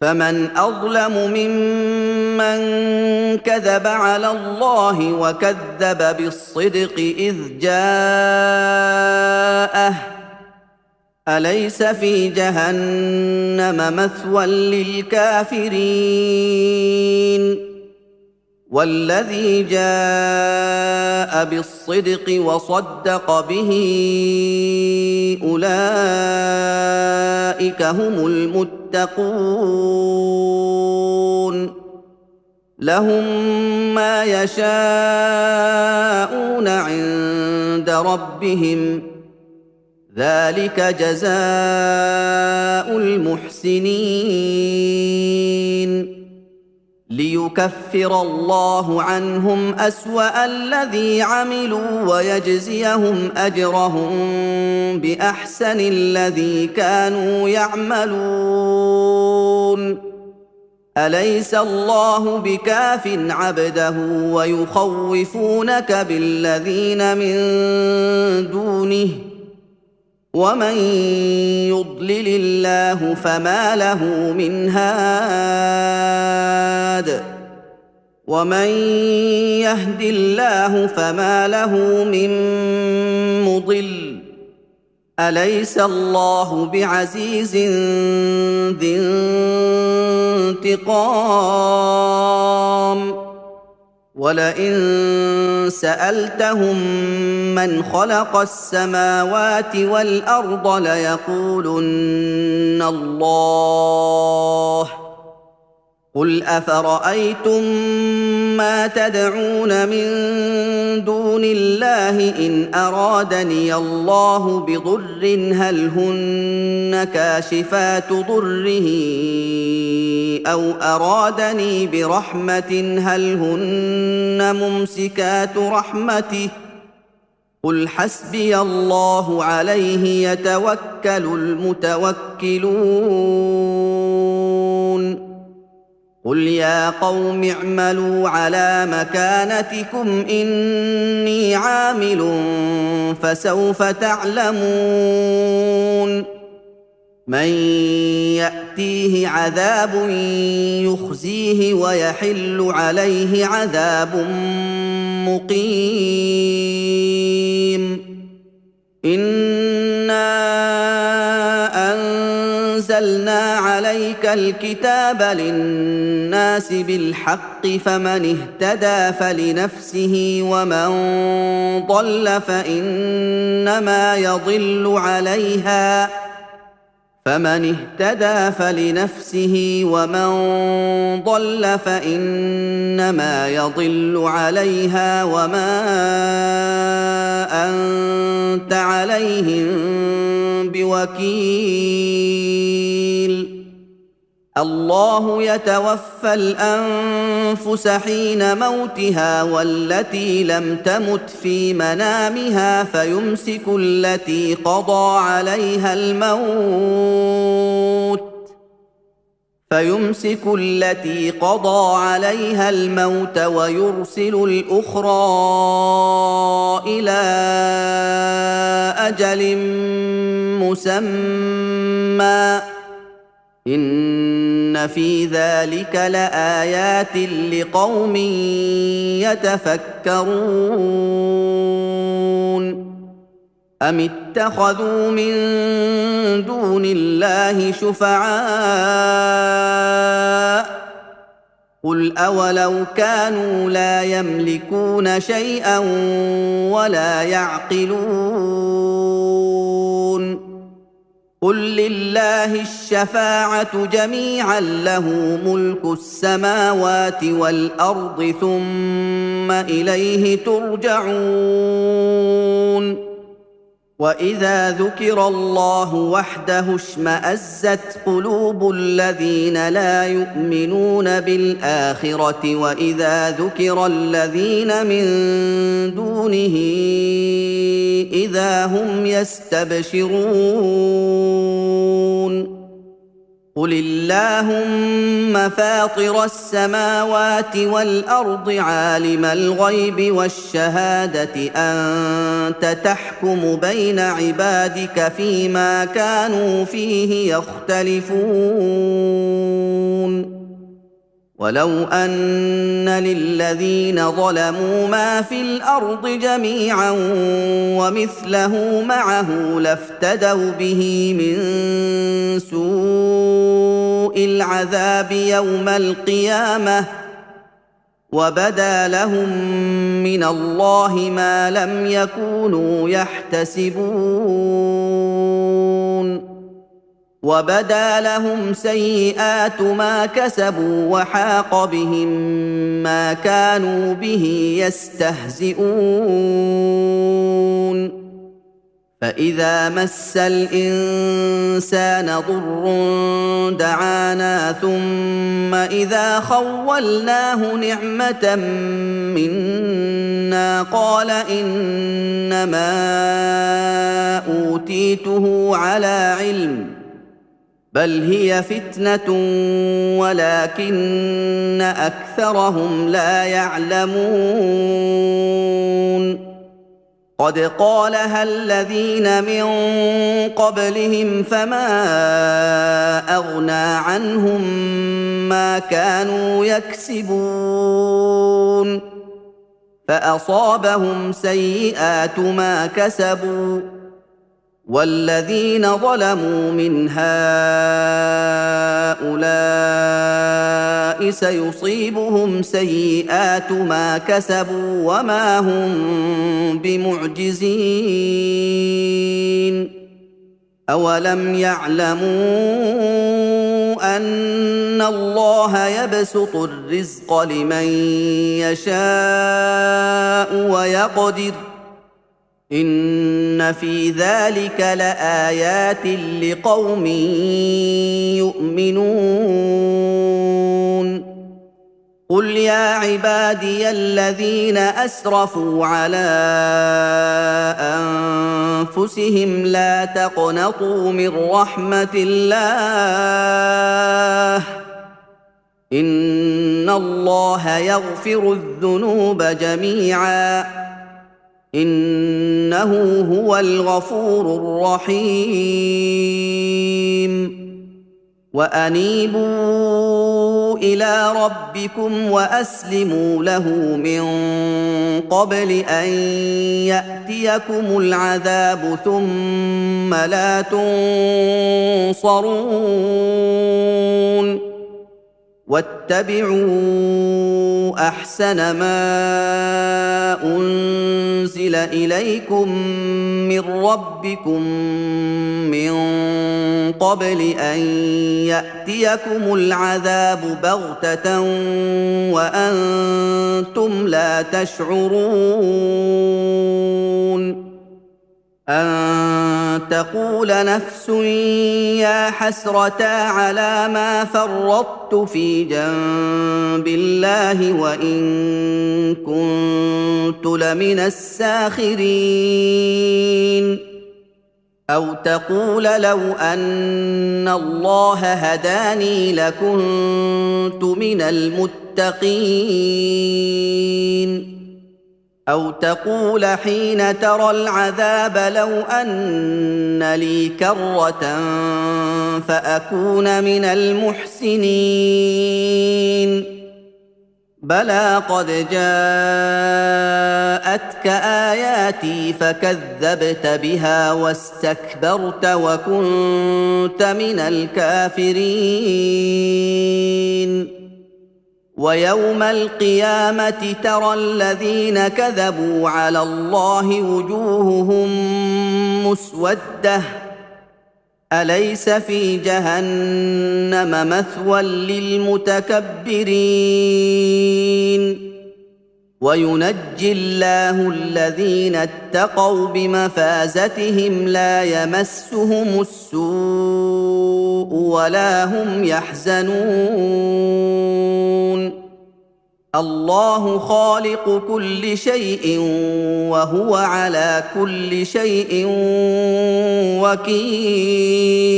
فمن أظلم ممن كذب على الله وكذب بالصدق إذ جاءه أليس في جهنم مثوى للكافرين والذي جاء بالصدق وصدق به أولئك هم المتقون لهم ما يشاءون عند ربهم ذلك جزاء المحسنين ليكفر الله عنهم أسوأ الذي عملوا ويجزيهم أجرهم بأحسن الذي كانوا يعملون أليس الله بكاف عبده ويخوفونك بالذين من دونه ومن يضلل الله فما له من هاد ومن يهد الله فما له من مضل أليس الله بعزيز ذي انتقام ولئن سألتهم من خلق السماوات والأرض ليقولن الله قل أفرأيتم ما تدعون من دون الله إن أرادني الله بضر هل هن كاشفات ضره أو أرادني برحمة هل هن ممسكات رحمته قل حسبي الله عليه يتوكل المتوكلون قل يا قوم اعملوا على مكانتكم إني عامل فسوف تعلمون من يأتيه عذاب يخزيه ويحل عليه عذاب مقيم إنا أنزلنا عليك الكتاب للناس بالحق فمن اهتدى فلنفسه ومن ضل فإنما يضل عليها فمن اهتدى فلنفسه ومن ضل فإنما يضل عليها وما أنت عليهم بوكيل الله يتوفى الأنفس حين موتها والتي لم تمت في منامها فيمسك التي قضى عليها الموت ويرسل الأخرى إلى أجل مسمى إن في ذلك لآيات لقوم يتفكرون أم اتخذوا من دون الله شفعاء قل أولو كانوا لا يملكون شيئا ولا يعقلون قل لله الشفاعة جميعا له ملك السماوات والأرض ثم إليه ترجعون وإذا ذكر الله وحده اشمأزت قلوب الذين لا يؤمنون بالآخرة وإذا ذكر الذين من دونه إذا هم يستبشرون قل اللهم فاطر السماوات والارض عالم الغيب والشهاده انت تحكم بين عبادك فيما كانوا فيه يختلفون ولو ان للذين ظلموا ما في الارض جميعا ومثله معه لافتدوا به من سوء العذاب يوم القيامه وبدا لهم من الله ما لم يكونوا يحتسبون وبدا لهم سيئات ما كسبوا وحاق بهم ما كانوا به يستهزئون فاذا مس الانسان ضر دعانا ثم اذا خولناه نعمه منا قال انما اوتيته على علم بل هي فتنه ولكن اكثرهم لا يعلمون قد قالها الذين من قبلهم فما اغنى عنهم ما كانوا يكسبون فاصابهم سيئات ما كسبوا والذين ظلموا من هؤلاء سيصيبهم سيئات ما كسبوا وما هم بمعجزين اولم يعلموا ان الله يبسط الرزق لمن يشاء ويقدر ان في ذلك لايات لقوم يؤمنون قل يا عبادي الذين اسرفوا على انفسهم لا تقنطوا من رحمه الله ان الله يغفر الذنوب جميعا انه هو الغفور الرحيم وانيبوا الى ربكم واسلموا له من قبل ان ياتيكم العذاب ثم لا تنصرون واتبعوا احسن ما انزل اليكم من ربكم من قبل ان ياتيكم العذاب بغته وانتم لا تشعرون أن تقول نفس يا حسرتا على ما فرطت في جنب الله وإن كنت لمن الساخرين أو تقول لو أن الله هداني لكنت من المتقين أو تقول حين ترى العذاب لو أن لي كرة فأكون من المحسنين بلى قد جاءتك آياتي فكذبت بها واستكبرت وكنت من الكافرين ويوم القيامة ترى الذين كذبوا على الله وجوههم مسودة أليس في جهنم مثوى للمتكبرين وينجي الله الذين اتقوا بمفازتهم لا يمسهم السوء ولا هم يحزنون الله خالق كل شيء وهو على كل شيء وكيل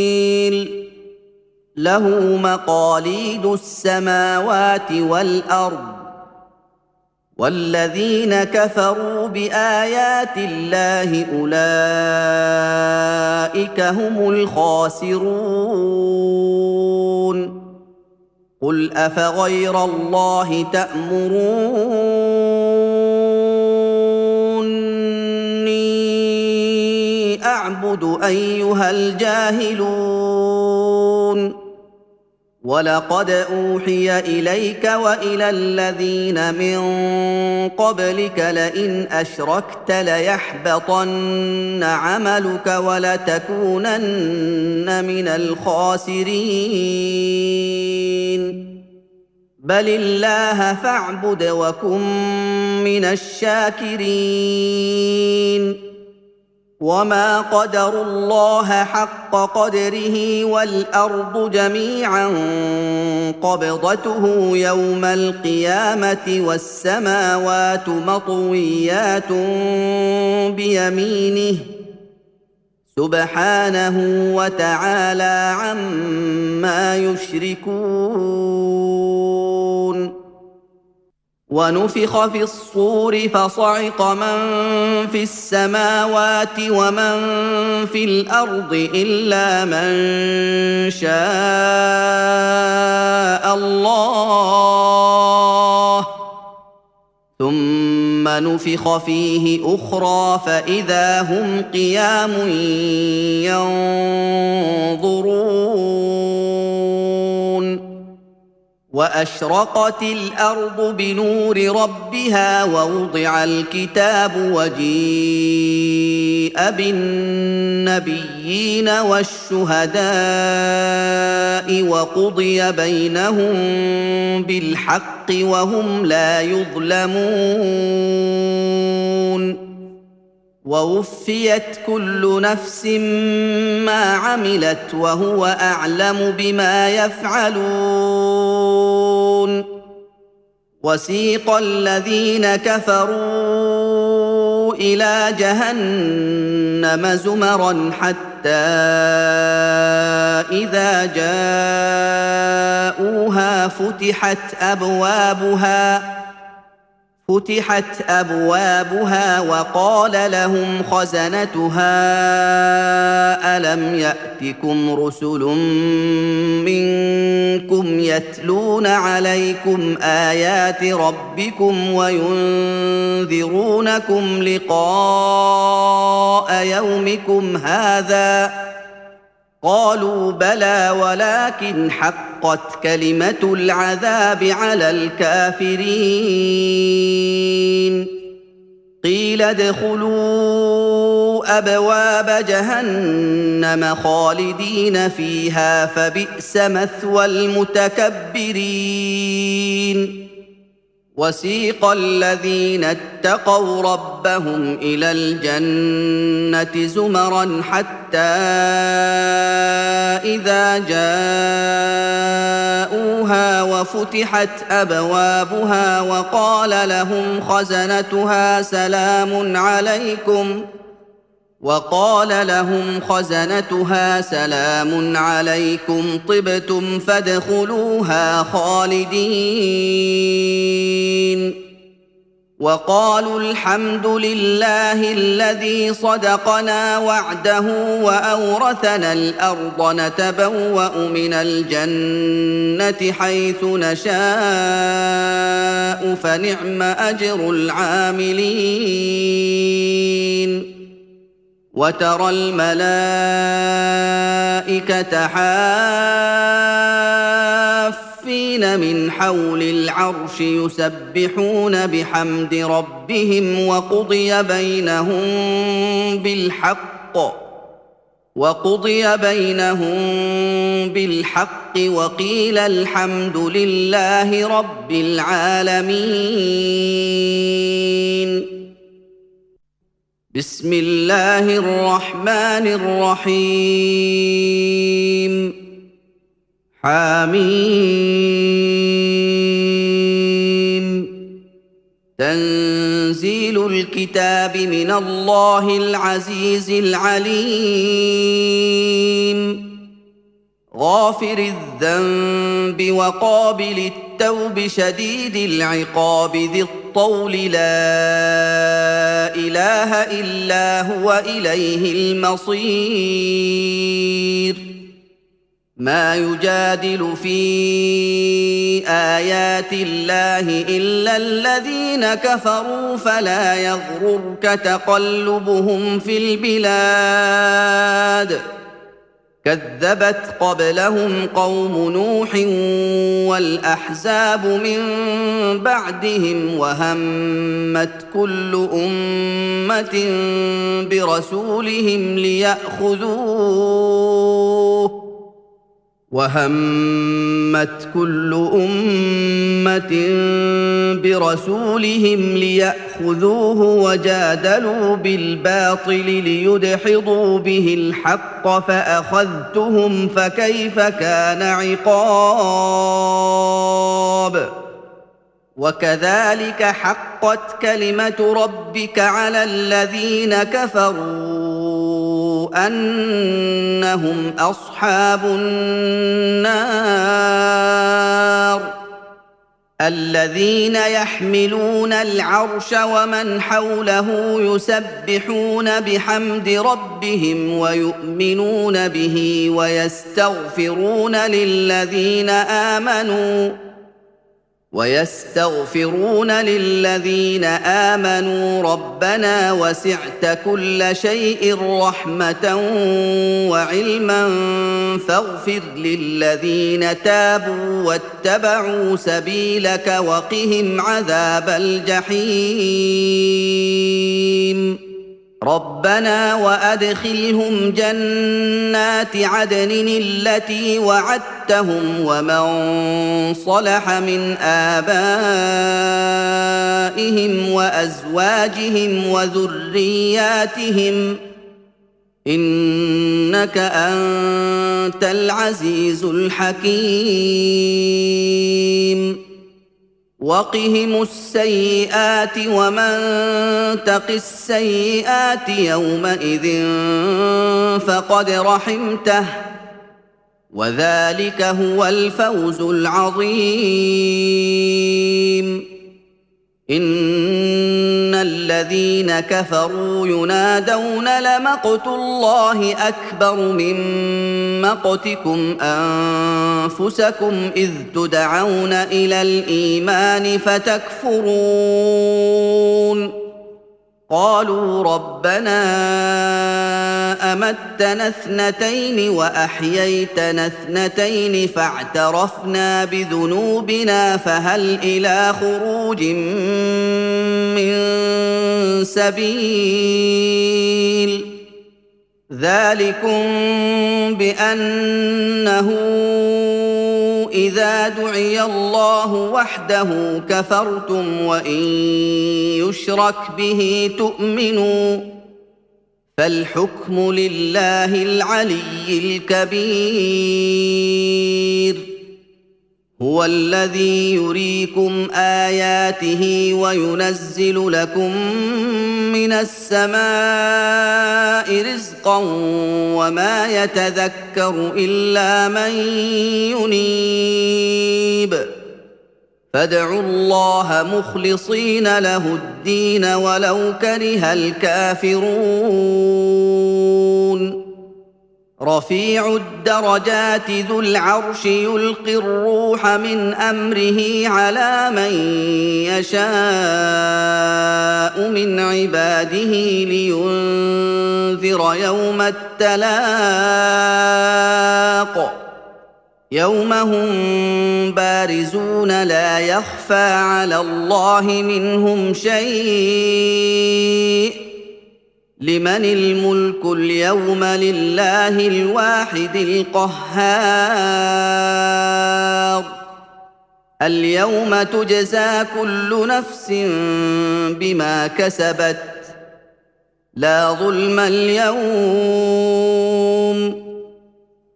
له مقاليد السماوات والارض والذين كفروا بايات الله اولئك هم الخاسرون قل افغير الله تامروني اعبد ايها الجاهلون ولقد اوحي اليك والى الذين من قبلك لئن اشركت ليحبطن عملك ولتكونن من الخاسرين بل الله فاعبد وكن من الشاكرين وما قدروا الله حق قدره والارض جميعا قبضته يوم القيامه والسماوات مطويات بيمينه سبحانه وتعالى عما يشركون ونفخ في الصور فصعق من في السماوات ومن في الارض الا من شاء الله ثم نفخ فيه اخرى فاذا هم قيام ينظرون واشرقت الارض بنور ربها ووضع الكتاب وجيء بالنبيين والشهداء وقضي بينهم بالحق وهم لا يظلمون ووفيت كل نفس ما عملت وهو اعلم بما يفعلون وسيق الذين كفروا الى جهنم زمرا حتى اذا جاءوها فتحت أبوابها وقال لهم خزنتها ألم يأتكم رسل منكم يتلون عليكم آيات ربكم وينذرونكم لقاء يومكم هذا قالوا بلى ولكن حقت كلمة العذاب على الكافرين قيل ادخلوا أبواب جهنم خالدين فيها فبئس مثوى المتكبرين وسيق الذين اتقوا ربهم إلى الجنة زمرا حتى إذا جاءوها وفتحت أبوابها وقال لهم خزنتها سلام عليكم طبتم فادخلوها خالدين وقالوا الحمد لله الذي صدقنا وعده وأورثنا الأرض نتبوأ من الجنة حيث نشاء فنعم أجر العاملين وترى الملائكة حافين من حول العرش يسبحون بحمد ربهم وقضي بينهم بالحق وقيل الحمد لله رب العالمين بسم الله الرحمن الرحيم حميم تنزيل الكتاب من الله العزيز العليم غافر الذنب وقابل التوب شديد العقاب ذي الطول لا إله إلا هو إليه المصير ما يجادل في آيات الله إلا الذين كفروا فلا يغررك تقلبهم في البلاد كذبت قبلهم قوم نوح والأحزاب من بعدهم وهمت كل أمة برسولهم ليأخذوه وجادلوا بالباطل ليدحضوا به الحق فأخذتهم فكيف كان عقاب وكذلك حقت كلمة ربك على الذين كفروا أنهم أصحاب النار الذين يحملون العرش ومن حوله يسبحون بحمد ربهم ويؤمنون به ويستغفرون للذين آمنوا ربنا وسعت كل شيء رحمة وعلما فاغفر للذين تابوا واتبعوا سبيلك وقهم عذاب الجحيم ربنا وأدخلهم جنات عدن التي وعدتهم ومن صلح من آبائهم وأزواجهم وذرياتهم إنك أنت العزيز الحكيم وقهم السيئات ومن تق السيئات يومئذ فقد رحمته وذلك هو الفوز العظيم إن الذين كفروا ينادون لمقت الله أكبر من مقتكم أنفسكم إذ تدعون إلى الإيمان فتكفرون قالوا ربنا أمتنا اثنتين وأحييتنا اثنتين فاعترفنا بذنوبنا فهل إلى خروج من سبيل ذلكم بأنه إذا دعي الله وحده كفرتم وإن يشرك به تؤمنوا فالحكم لله العلي الكبير هو الذي يريكم آياته وينزل لكم من السماء رزقا وما يتذكر إلا من ينيب فادعوا الله مخلصين له الدين ولو كره الكافرون رفيع الدرجات ذو العرش يلقي الروح من أمره على من يشاء من عباده لينذر يوم التلاق يوم هم بارزون لا يخفى على الله منهم شيء لمن الملك اليوم لله الواحد القهار اليوم تجزى كل نفس بما كسبت لا ظلم اليوم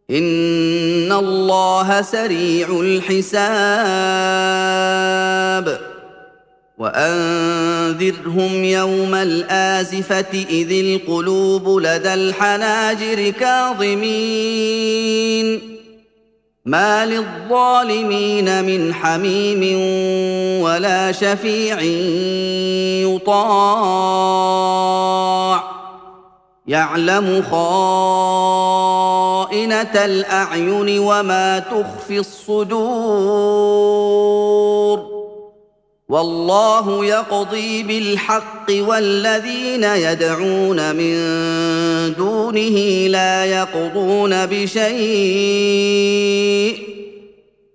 إن الله سريع الحساب وأنذرهم يوم الآزفة إذ القلوب لدى الحناجر كاظمين ما للظالمين من حميم ولا شفيع يطاع يعلم خائنة الأعين وما تخفي الصدور والله يقضي بالحق والذين يدعون من دونه لا يقضون بشيء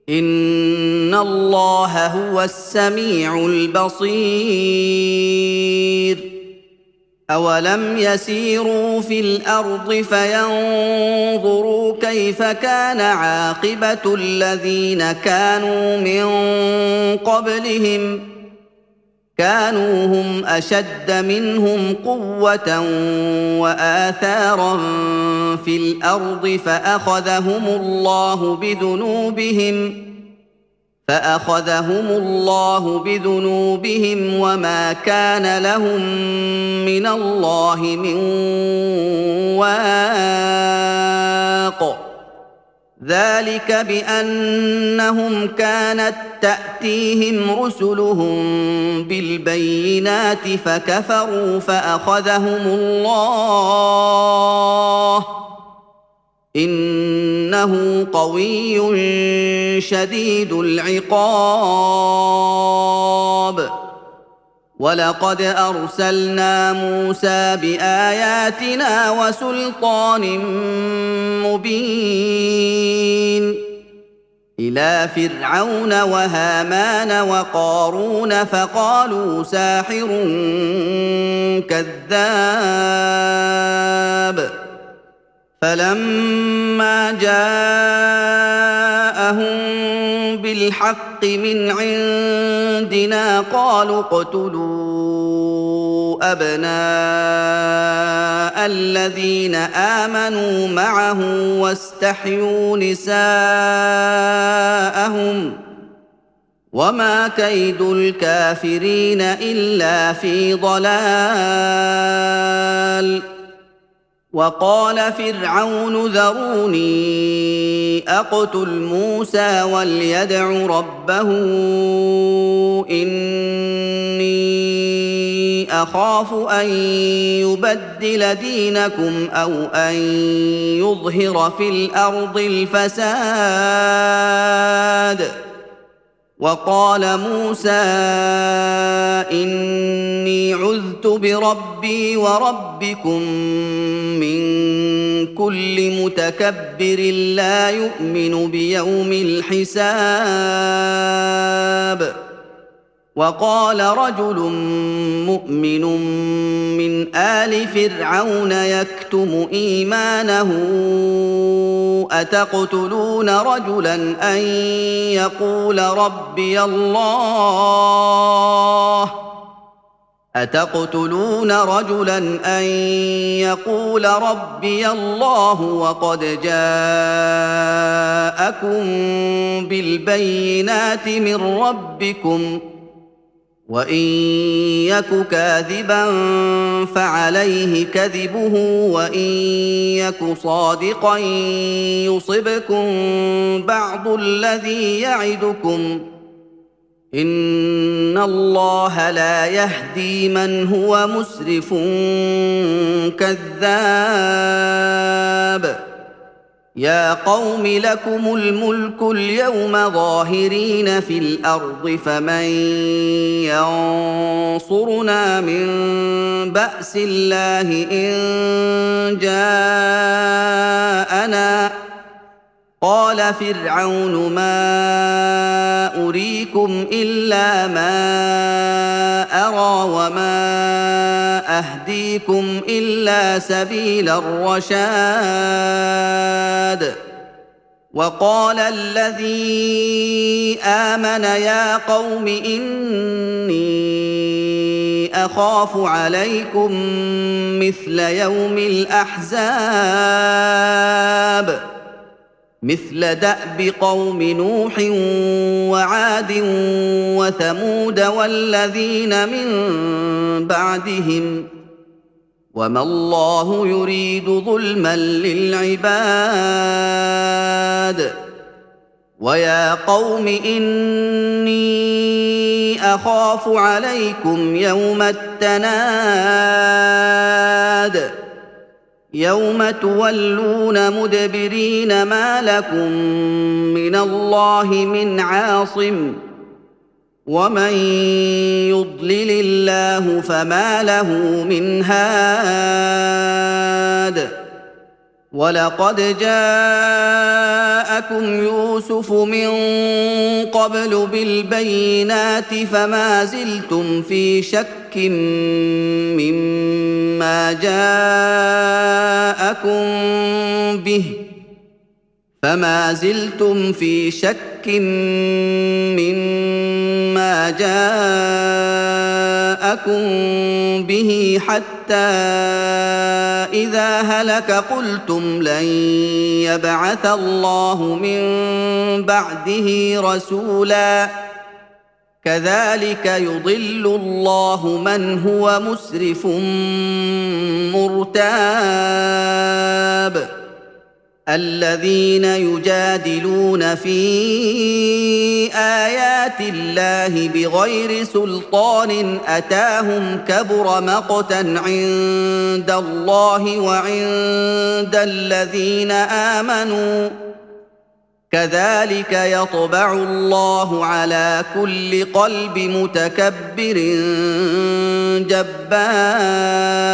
إن الله هو السميع البصير أولم يسيروا في الأرض فينظروا كيف كان عاقبة الذين كانوا من قبلهم كانوا هم أشد منهم قوة وآثارا في الأرض فأخذهم الله بذنوبهم وما كان لهم من الله من واق ذلك بأنهم كانت تأتيهم رسلهم بالبينات فكفروا فأخذهم الله إنه قوي شديد العقاب ولقد أرسلنا موسى بآياتنا وسلطان مبين إلى فرعون وهامان وقارون فقالوا ساحر كذاب فلما جاءهم بالحق من عندنا قالوا اقتلوا أبناء الذين آمنوا معه واستحيوا نساءهم وما كيد الكافرين إلا في ضلال وقال فرعون ذروني أقتل موسى وليدع ربه إني أخاف أن يبدل دينكم أو أن يظهر في الأرض الفساد وقال موسى إني عذت بربي وربكم من كل متكبر لا يؤمن بيوم الحساب وقال رجل مؤمن من آل فرعون يكتم إيمانه أتقتلون رجلا أن يقول ربي الله وقد جاءكم بالبينات من ربكم وإن يك كاذبا فعليه كذبه وإن يك صادقا يصبكم بعض الذي يعدكم إن الله لا يهدي من هو مسرف كذاب يا قوم لكم الملك اليوم ظاهرين في الأرض فمن ينصرنا من بأس الله إن جاءنا قال فرعون ما أريكم إلا ما أرى وما أهديكم إلا سبيل الرشاد وقال الذي آمن يا قوم إني أخاف عليكم مثل يوم الأحزاب مثل دأب قوم نوح وعاد وثمود والذين من بعدهم وما الله يريد ظلما للعباد ويا قوم إني أخاف عليكم يوم التناد يوم تولون مدبرين ما لكم من الله من عاصم ومن يضلل الله فما له من هاد ولقد جاءكم يوسف من قبل بالبينات فما زلتم في شك مما جاءكم به حتى إذا هلك قلتم لن يبعث الله من بعده رسولا كذلك يضل الله من هو مسرف مرتاب الذين يجادلون في آيات الله بغير سلطان أتاهم كبر مقتا عند الله وعند الذين آمنوا كذلك يطبع الله على كل قلب متكبر جبار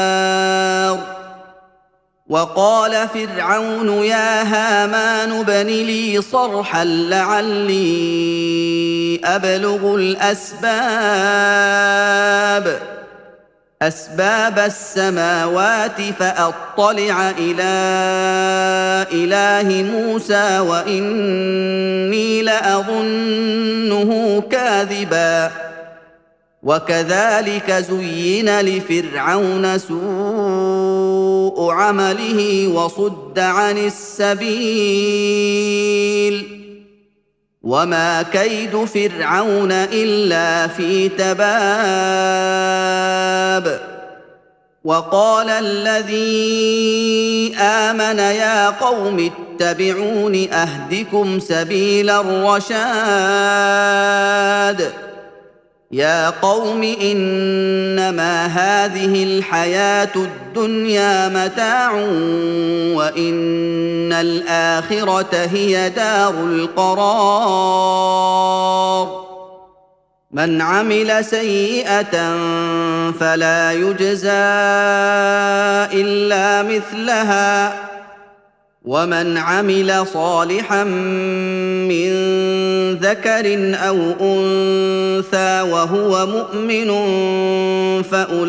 وقال فرعون يا هامان ابن لي صرحا لعلي أبلغ أسباب السماوات فأطلع إلى إله موسى وإني لأظنه كاذبا وكذلك زين لفرعون سوء عمله وصد عن السبيل وما كيد فرعون إلا في تباب وقال الذي آمن يا قوم اتبعون أهدكم سبيل الرشاد يا قوم إنما هذه الحياة الدنيا متاع وإن الآخرة هي دار القرار من عمل سيئة فلا يجزى إلا مثلها ومن عمل صالحا من ذكر أو أنثى وهو مؤمن فأولئك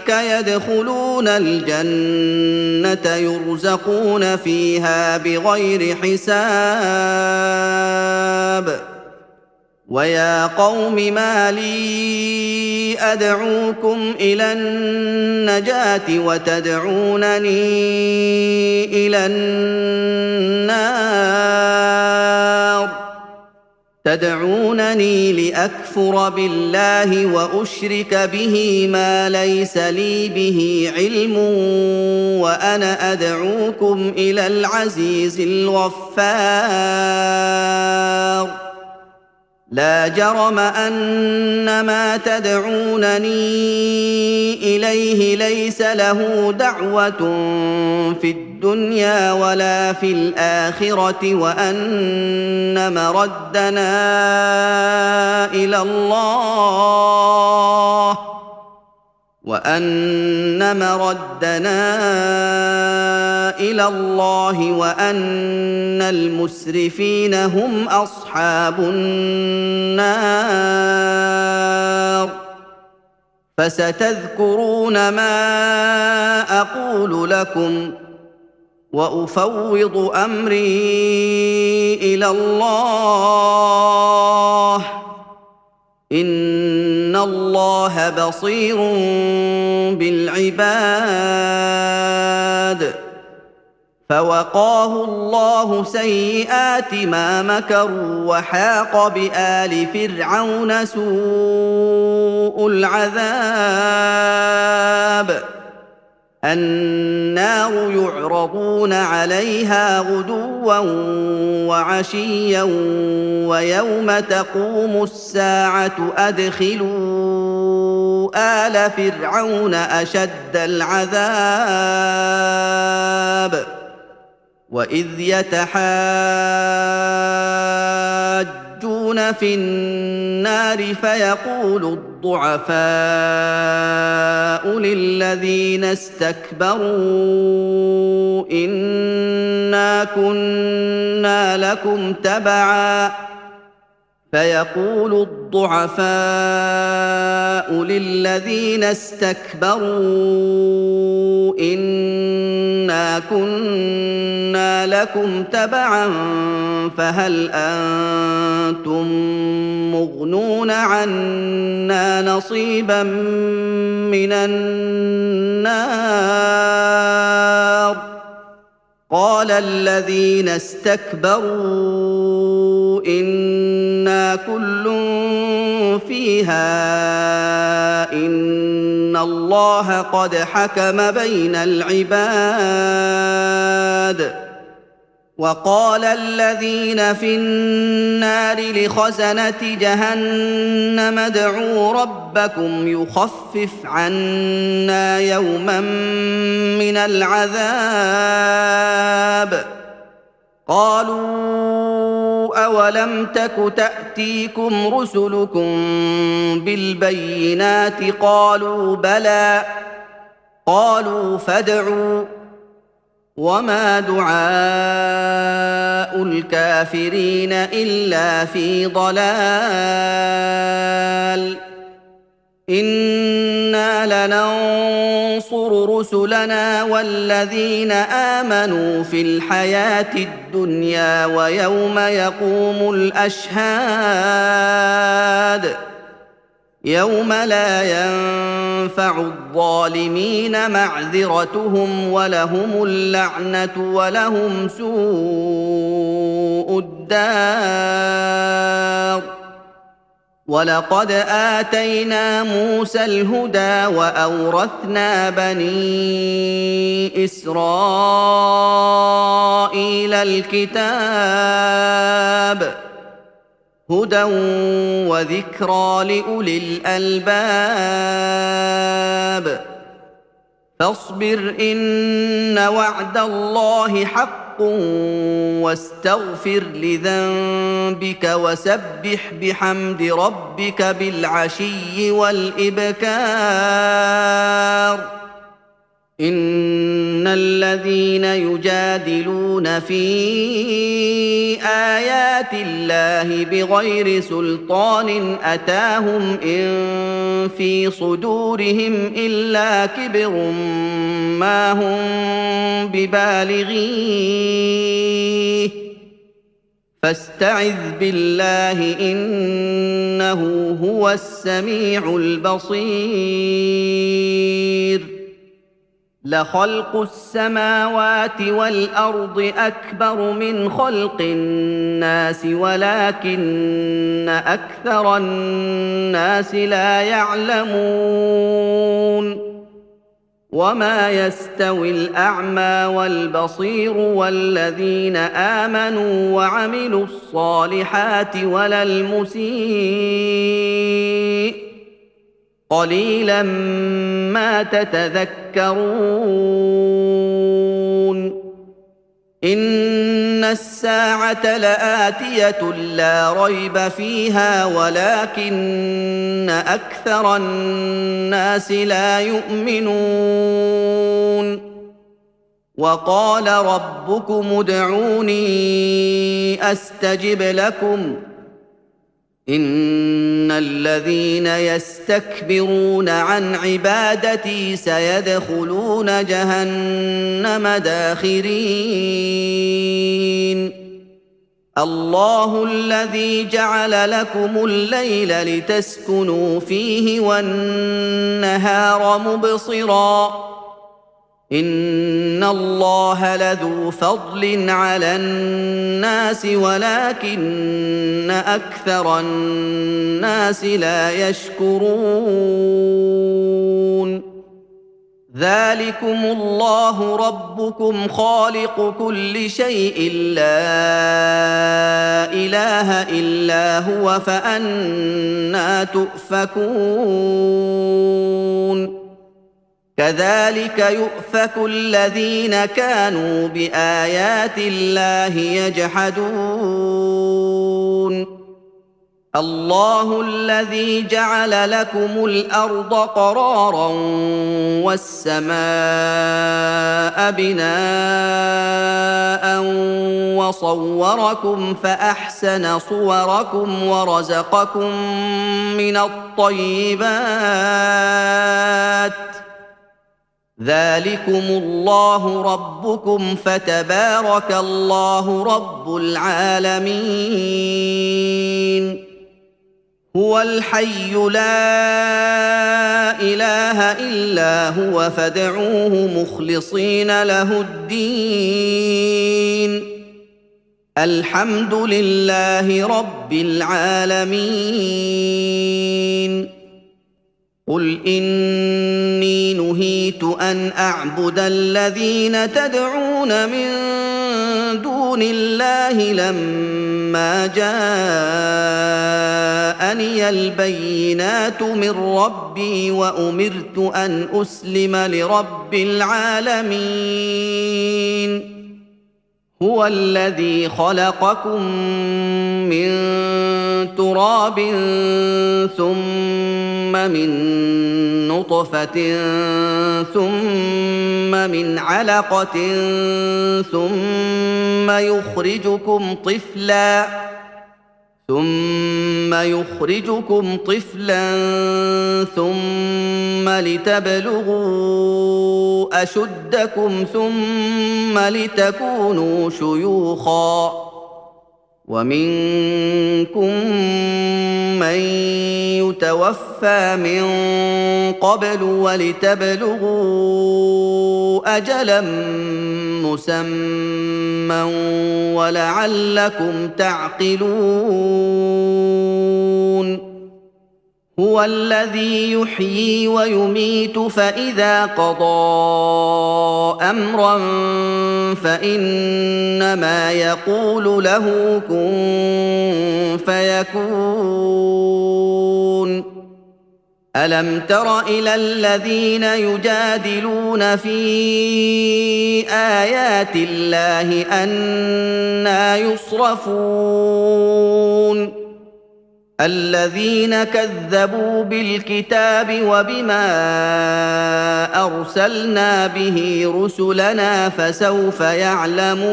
يدخلون الجنة يرزقون فيها بغير حساب ويا قوم ما لي أدعوكم إلى النجاة وتدعونني إلى النار تدعونني لأكفر بالله وأشرك به ما ليس لي به علم وأنا أدعوكم إلى العزيز الغفار لا جرم أن ما تدعونني إليه ليس له دعوة في الدنيا ولا في الآخرة وأن مردنا إلى الله وأن المسرفين هم أصحاب النار فستذكرون ما أقول لكم وأفوض أمري إلى الله إن الله بصير بالعباد فوقاه الله سيئات ما مكروا وحاق بآل فرعون سوء العذاب النار يعرضون عليها غدوا وعشيا ويوم تقوم الساعة أدخلوا آل فرعون أشد العذاب وإذ يتحاجون في النار فيقول الضعفاء للذين استكبروا إنا كنا لكم تبعا فهل أنتم مغنون عنا نصيبا من النار قال الذين استكبروا إنا كل فيها إن الله قد حكم بين العباد وقال الذين في النار لخزنة جهنم ادعوا ربكم يخفف عنا يوما من العذاب قالوا أولم تك تأتيكم رسلكم بالبينات قالوا بلى قالوا فادعوا وما دعاء الكافرين إلا في ضلال إنا لننصر رسلنا والذين آمنوا في الحياة الدنيا ويوم يقوم الأشهاد يوم لا ينفع الظالمين معذرتهم ولهم اللعنة ولهم سوء الدار ولقد آتينا موسى الهدى وأورثنا بني إسرائيل الكتاب هدى وذكرى لأولي الألباب فاصبر إن وعد الله حق واستغفر لذنبك وسبح بحمد ربك بالعشي والإبكار إن الذين يجادلون في آيات الله بغير سلطان أتاهم إن في صدورهم إلا كبر ما هم ببالغيه فاستعذ بالله إنه هو السميع البصير لخلق السماوات والأرض أكبر من خلق الناس ولكن أكثر الناس لا يعلمون وما يستوي الأعمى والبصير والذين آمنوا وعملوا الصالحات ولا المسيء قليلا ما تتذكرون إن الساعة لآتية لا ريب فيها ولكن أكثر الناس لا يؤمنون وقال ربكم ادعوني أستجب لكم إن الذين يستكبرون عن عبادتي سيدخلون جهنم داخرين الله الذي جعل لكم الليل لتسكنوا فيه والنهار مبصراً إن الله لذو فضل على الناس ولكن أكثر الناس لا يشكرون ذلكم الله ربكم خالق كل شيء لا اله الا هو فأنى تؤفكون كذلك يؤفك الذين كانوا بآيات الله يجحدون الله الذي جعل لكم الأرض قرارا والسماء بناء وصوركم فأحسن صوركم ورزقكم من الطيبات ذلكم الله ربكم فتبارك الله رب العالمين هو الحي لا إله إلا هو فادعوه مخلصين له الدين الحمد لله رب العالمين قل إني نهيت أن أعبد الذين تدعون من دون الله لما جاءني البينات من ربي وأمرت أن أسلم لرب العالمين هو الذي خلقكم من تراب ثم من نطفة ثم من علقة ثم يخرجكم طفلا ثم لتبلغوا أشدكم ثم لتكونوا شيوخا ومنكم من يتوفى من قبل ولتبلغوا أجلا مسمى ولعلكم تعقلون هو الذي يحيي ويميت فإذا قضى أمرا فإنما يقول له كن فيكون ألم تر إلى الذين يجادلون في آيات الله أنى يصرفون الذين كذبوا بالكتاب وبما أرسلنا به رسلنا فسوف يعلمون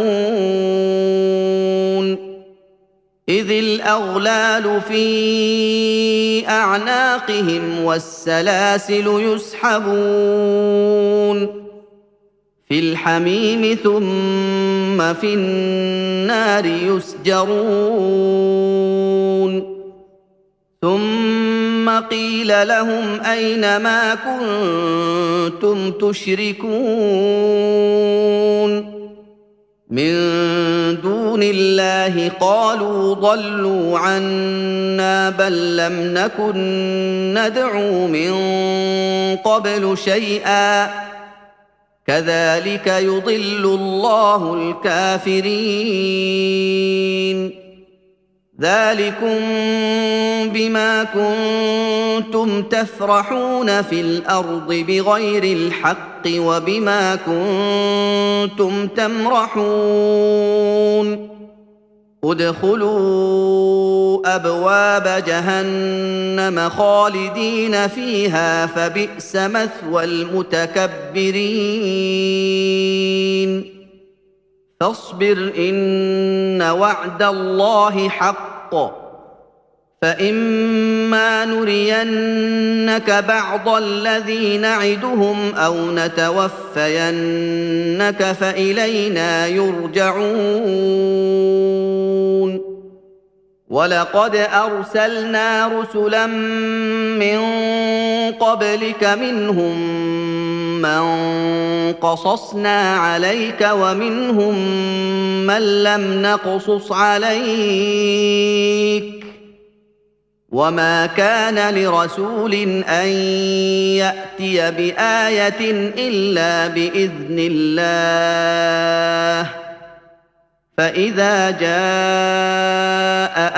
إذ الأغلال في أعناقهم والسلاسل يسحبون في الحميم ثم في النار يسجرون ثم قيل لهم أين ما كنتم تشركون من دون الله قالوا ضلوا عنا بل لم نكن ندعو من قبل شيئا كذلك يضل الله الكافرين ذلكم بما كنتم تفرحون في الأرض بغير الحق وبما كنتم تمرحون ادخلوا أبواب جهنم خالدين فيها فبئس مثوى المتكبرين فاصبر إن وعد الله حق فإما نرينك بعض الذي نعدهم أو نتوفينك فإلينا يرجعون ولقد أرسلنا رسلا من قبلك منهم من قصصنا عليك ومنهم من لم نقصص عليك وما كان لرسول ان ياتي بايه الا باذن الله فاذا جاء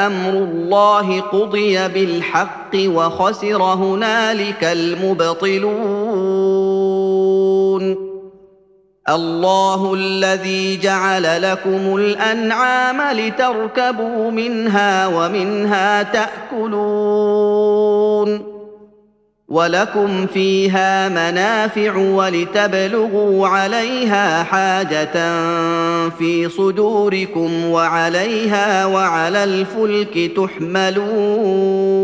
امر الله قضي بالحق وخسر هنالك المبطلون الله الذي جعل لكم الانعام لتركبوا منها ومنها تاكلون ولكم فيها منافع ولتبلغوا عليها حاجه في صدوركم وعليها وعلى الفلك تحملون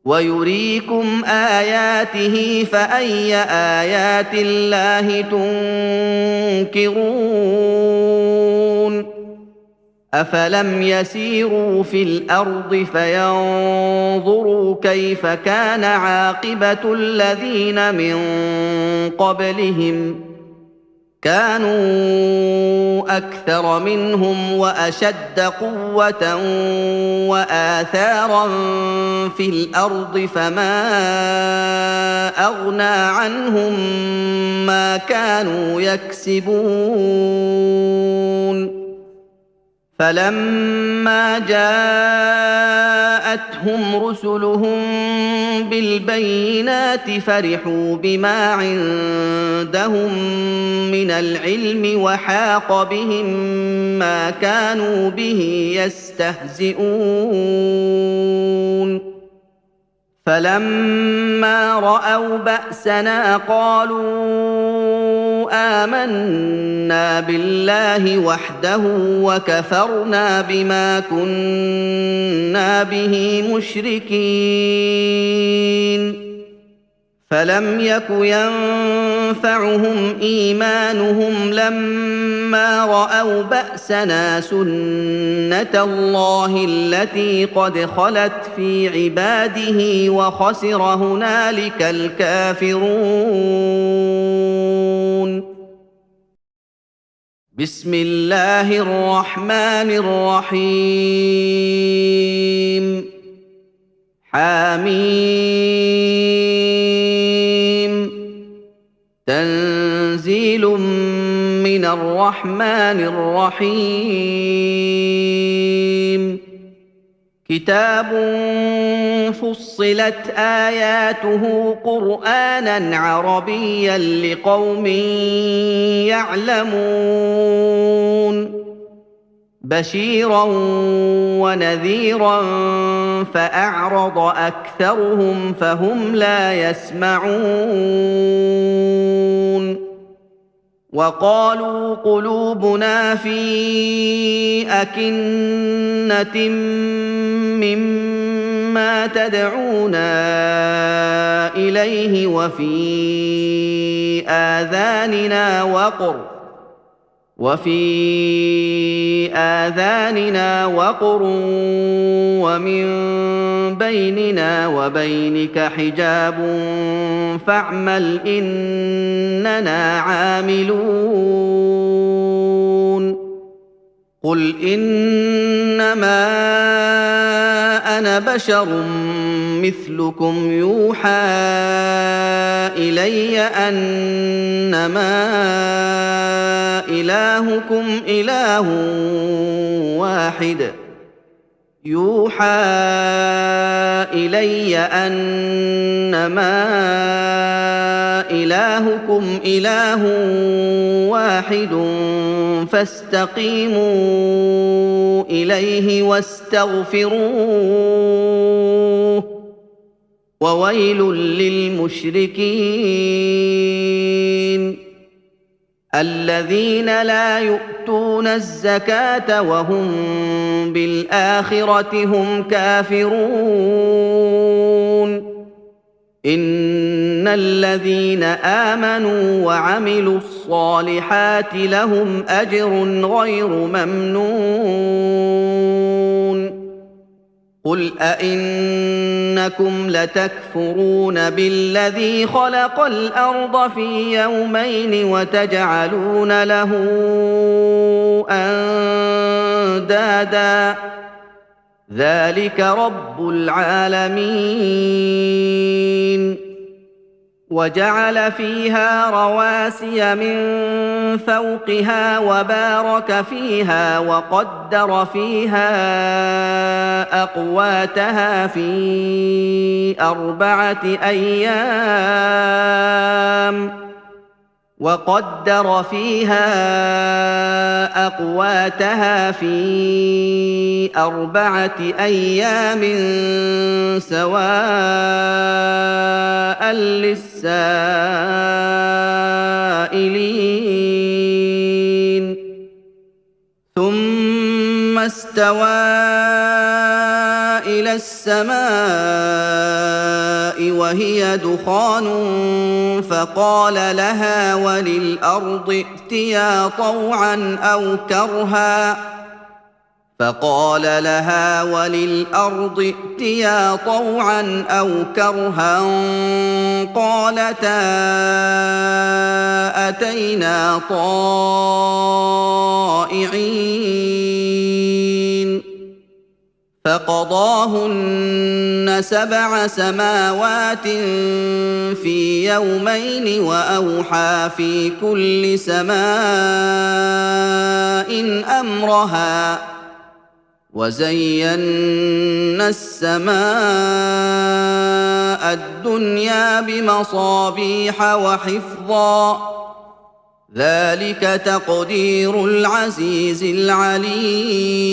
ويريكم اياته فاي ايات الله تنكرون افلم يسيروا في الارض فينظروا كيف كان عاقبه الذين من قبلهم كانوا اكثر منهم واشد قوه واثارا في الارض فما اغنى عنهم ما كانوا يكسبون فلما جاءتهم رسلهم بالبينات فرحوا بما عندهم من العلم وحاق بهم ما كانوا به يستهزئون فلما راوا باسنا قالوا امنا بالله وحده وكفرنا بما كنا به مشركين فلم يك ينفعهم ايمانهم لما راوا باسنا سنه الله التي قد خلت في عباده وخسر هنالك الكافرون بسم الله الرحمن الرحيم حميم تنزيل من الرحمن الرحيم كتاب فصلت اياته قرانا عربيا لقوم يعلمون بشيرا ونذيرا فاعرض اكثرهم فهم لا يسمعون وقالوا قلوبنا في اكنه مما تدعونا اليه وفي آذاننا وقر ومن بيننا وبينك حجاب فاعمل إننا عاملون قل إنما أنا بشر مثلكم يوحى إلي أنما إلهكم إله واحد فاستقيموا إليه واستغفروه وويل للمشركين الذين لا يؤتون الزكاه وهم بالاخره هم كافرون ان الذين امنوا وعملوا الصالحات لهم اجر غير ممنون قل أئنكم لتكفرون بالذي خلق الأرض في يومين وتجعلون له أندادا ذلك رب العالمين. وجعل فيها رواسي من فوقها وبارك فيها وقدر فيها أقواتها في 4 أيام سواء للسائلين. ثم استوى إلى السماء وهي دخان فقال لها وللأرض ائتيا طوعا أو كرها قالتا أتينا طائعين. فقضاهن 7 سماوات في يومين وأوحى في كل سماء أمرها وزينا السماء الدنيا بمصابيح وحفظا ذلك تقدير العزيز العليم.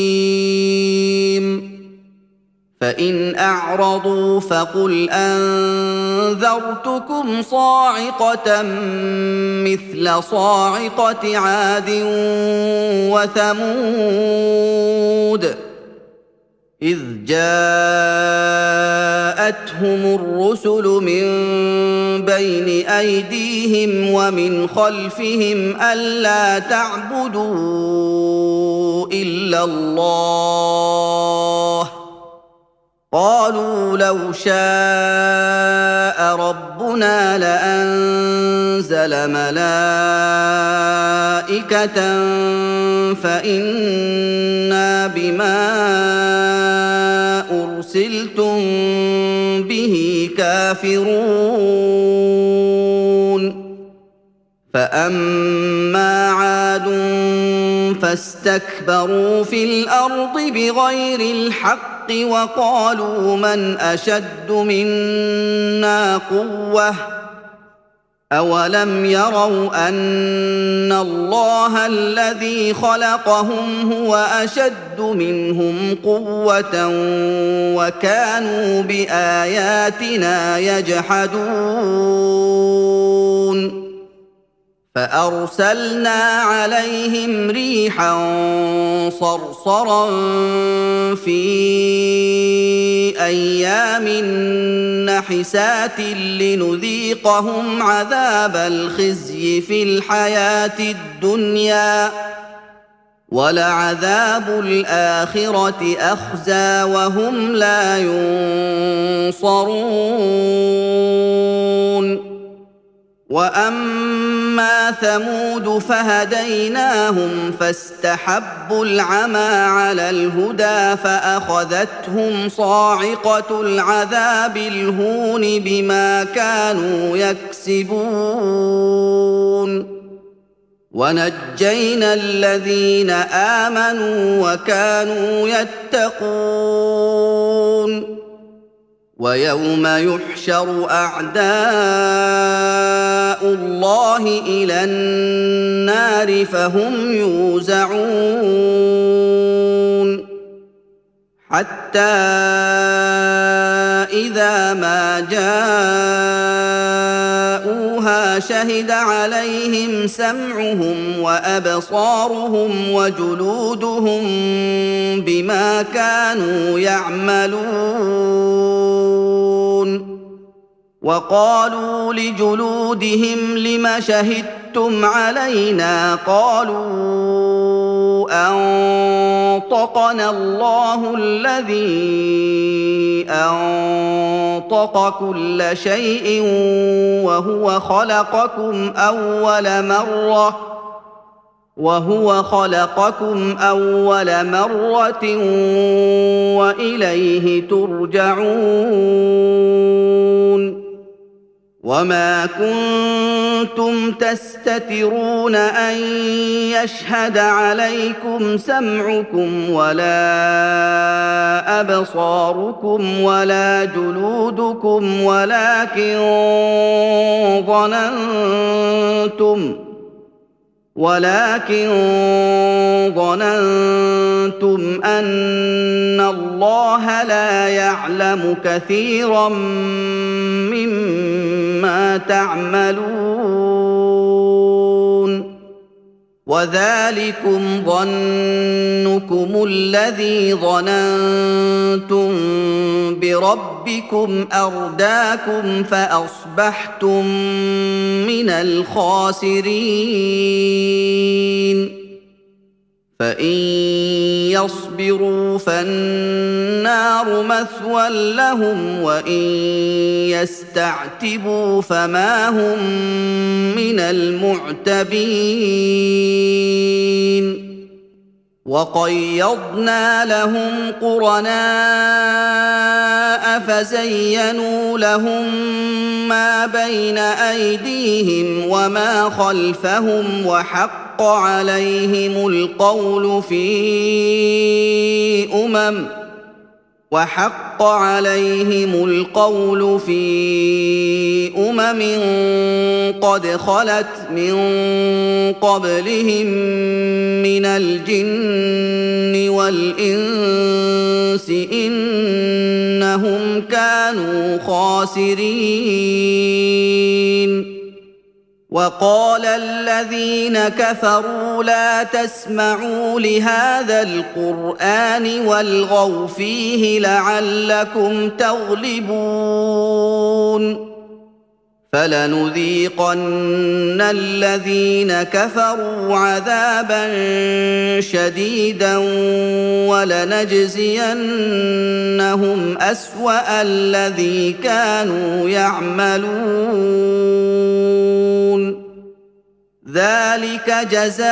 فإن أعرضوا فقل أنذرتكم صاعقة مثل صاعقة عاد وثمود إذ جاءتهم الرسل من بين أيديهم ومن خلفهم ألا تعبدوا إلا الله قالوا لو شاء ربنا لأنزل ملائكة فإنا بما أرسلتم به كافرون. فأما عاد فاستكبروا في الأرض بغير الحق وقالوا من أشد منا قوة أولم يروا أن الله الذي خلقهم هو أشد منهم قوة وكانوا بآياتنا يجحدون. فأرسلنا عليهم ريحا صرصرا في أيام نحسات لنذيقهم عذاب الخزي في الحياة الدنيا ولعذاب الآخرة أخزى وهم لا ينصرون. وأما ثمود فهديناهم فاستحبوا العمى على الهدى فأخذتهم صاعقة العذاب الهون بما كانوا يكسبون. ونجينا الذين آمنوا وكانوا يتقون. ويوم يحشر أعداء الله إلى النار فهم يوزعون حتى إذا ما جاءوها شهد عليهم سمعهم وأبصارهم وجلودهم بما كانوا يعملون. وقالوا لجلودهم لم شهدتم علينا قالوا أنطقنا الله الذي أنطق كل شيء وهو خلقكم أول مرة وهو خلقكم أول مرة وإليه ترجعون وما كنتم تستترون أن يشهد عليكم سمعكم ولا أبصاركم ولا جلودكم ولكن ظننتم أن الله لا يعلم كثيرا مما تعملون وذلكم ظنكم الذي ظننتم بربكم أرداكم فأصبحتم من الخاسرين فإن يصبروا فالنار مثوى لهم وإن يستعتبوا فما هم من المعتبين وقيضنا لهم قرناء فزينوا لهم ما بين أيديهم وما خلفهم وحق عليهم القول في قد خلت من قبلهم من الجن والإنس إنهم كانوا خاسرين وقال الذين كفروا لا تسمعوا لهذا القرآن والغوا فيه لعلكم تغلبون فلنذيقن الذين كفروا عذابا شديدا ولنجزينهم أسوأ الذي كانوا يعملون ذلك جزاء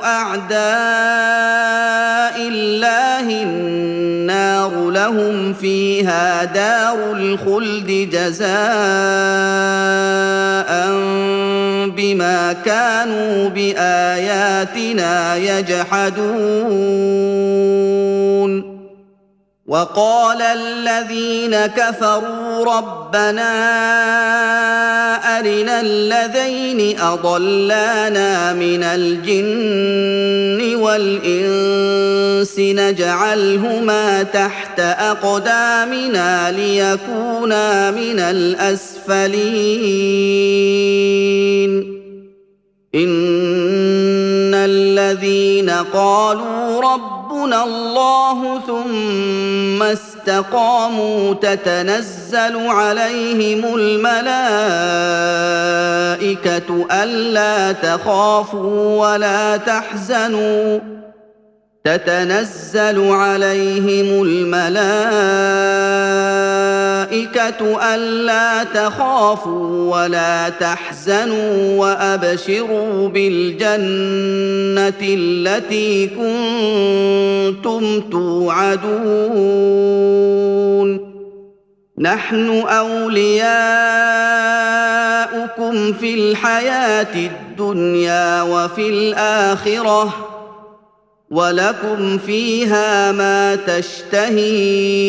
أعداء الله النار لهم فيها دار الخلد جزاء بما كانوا بآياتنا يجحدون وقال الذين كفروا ربنا أرنا الذين أضلانا من الجن والإنس نجعلهما تحت أقدامنا ليكونا من الأسفلين إن الذين قالوا ربنا الله ثم استقاموا تتنزل عليهم الملائكة ألا تخافوا ولا تحزنوا وأبشروا بالجنة التي كنتم توعدون نحن أولياؤكم في الحياة الدنيا وفي الآخرة ولكم فيها ما تشتهي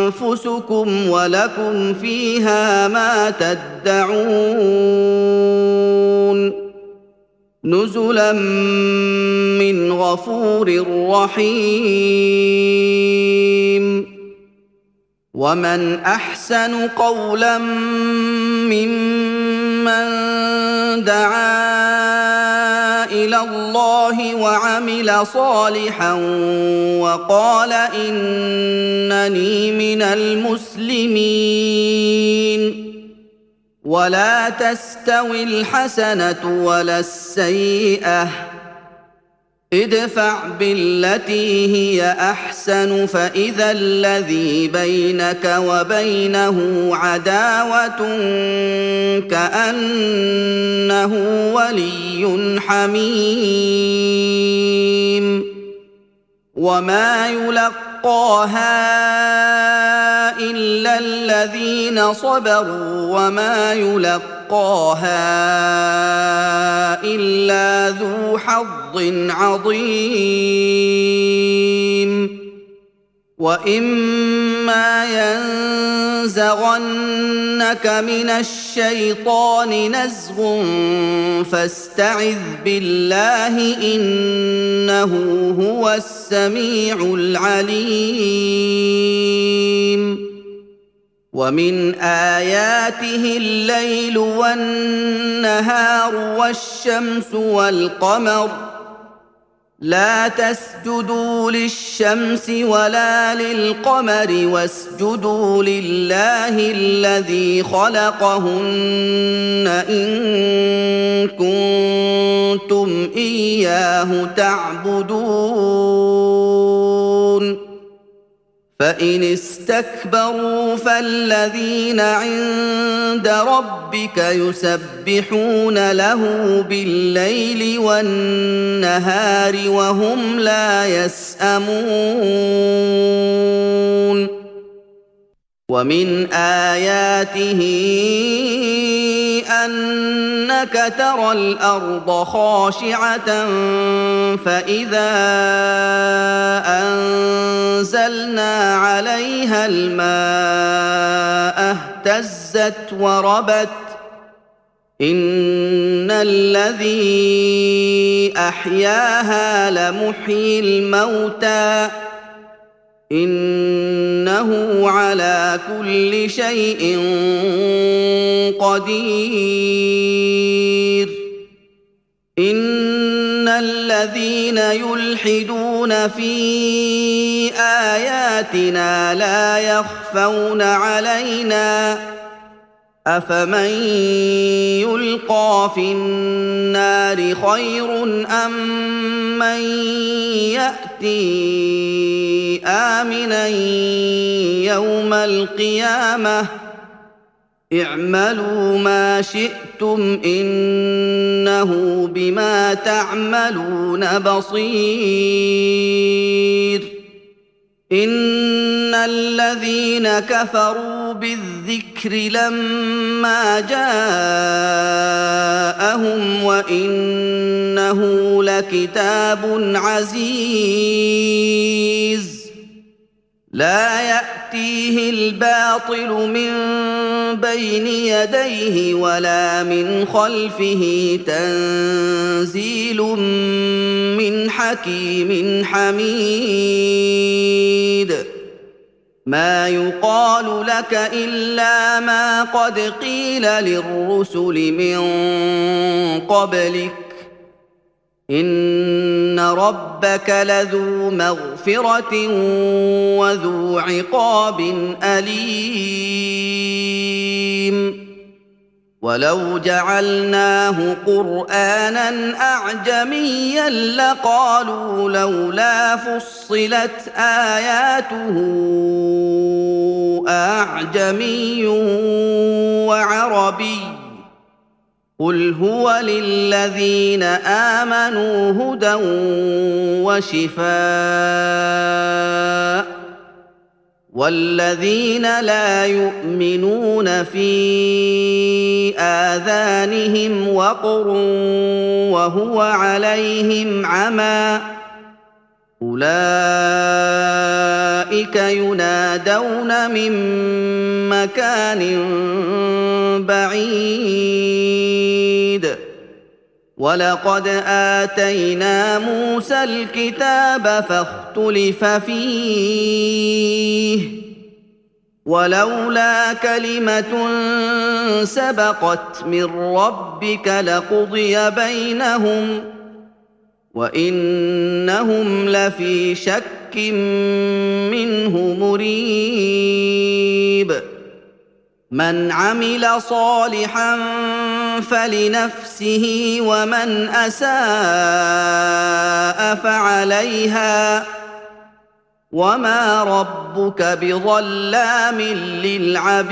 أنفسكم ولكم فيها ما تدعون نزلا من غفور رحيم ومن أحسن قولا ممن دعا إلى الله وعمل صالحا وقال إنني من المسلمين ولا تستوي الحسنة ولا السيئة ادفع بالتي هي احسن فاذا الذي بينك وبينه عداوه كانه ولي حميم وما يلقاها الا الذين صبروا وما يلقاها الا ذو حظ عظيم واما ينزغنك من الشيطان نزغ فاستعذ بالله انه هو السميع العليم ومن اياته الليل والنهار والشمس والقمر لا تسجدوا للشمس ولا للقمر واسجدوا لله الذي خلقهن إن كنتم إياه تعبدون فإن استكبروا فالذين عند ربك يسبحون له بالليل والنهار وهم لا يسأمون ومن آياته أنك ترى الأرض خاشعة فإذا أنزلنا عليها الماء اهتزت وربت إن الذي أحياها لمحيي الموتى إنه على كل شيء قدير إن الذين يلحدون في آياتنا لا يخفون علينا أفمن يلقى في النار خير أم من يأتي آمنا يوم القيامة اعملوا ما شئتم إنه بما تعملون بصير إن الذين كفروا بالذكر لما جاءهم وإنه لكتاب عزيز لا يأتيه الباطل من بين يديه ولا من خلفه تنزيل من حكيم حميد ما يقال لك إلا ما قد قيل للرسل من قبلك إن ربك لذو مغفرة وذو عقاب أليم ولو جعلناه قرآنا أعجميا لقالوا لولا فصلت آياته أعجمي وعربي قل هو للذين آمنوا هدى وشفاء والذين لا يؤمنون في آذانهم وقر وهو عليهم عمى أولئك ينادون من مكان بعيد ولقد آتينا موسى الكتاب فاختلف فيه ولولا كلمة سبقت من ربك لقضي بينهم وإنهم لفي شك منه مريب من عمل صالحا فلنفسه ومن اساء فعليها وما ربك بظلام للعبيد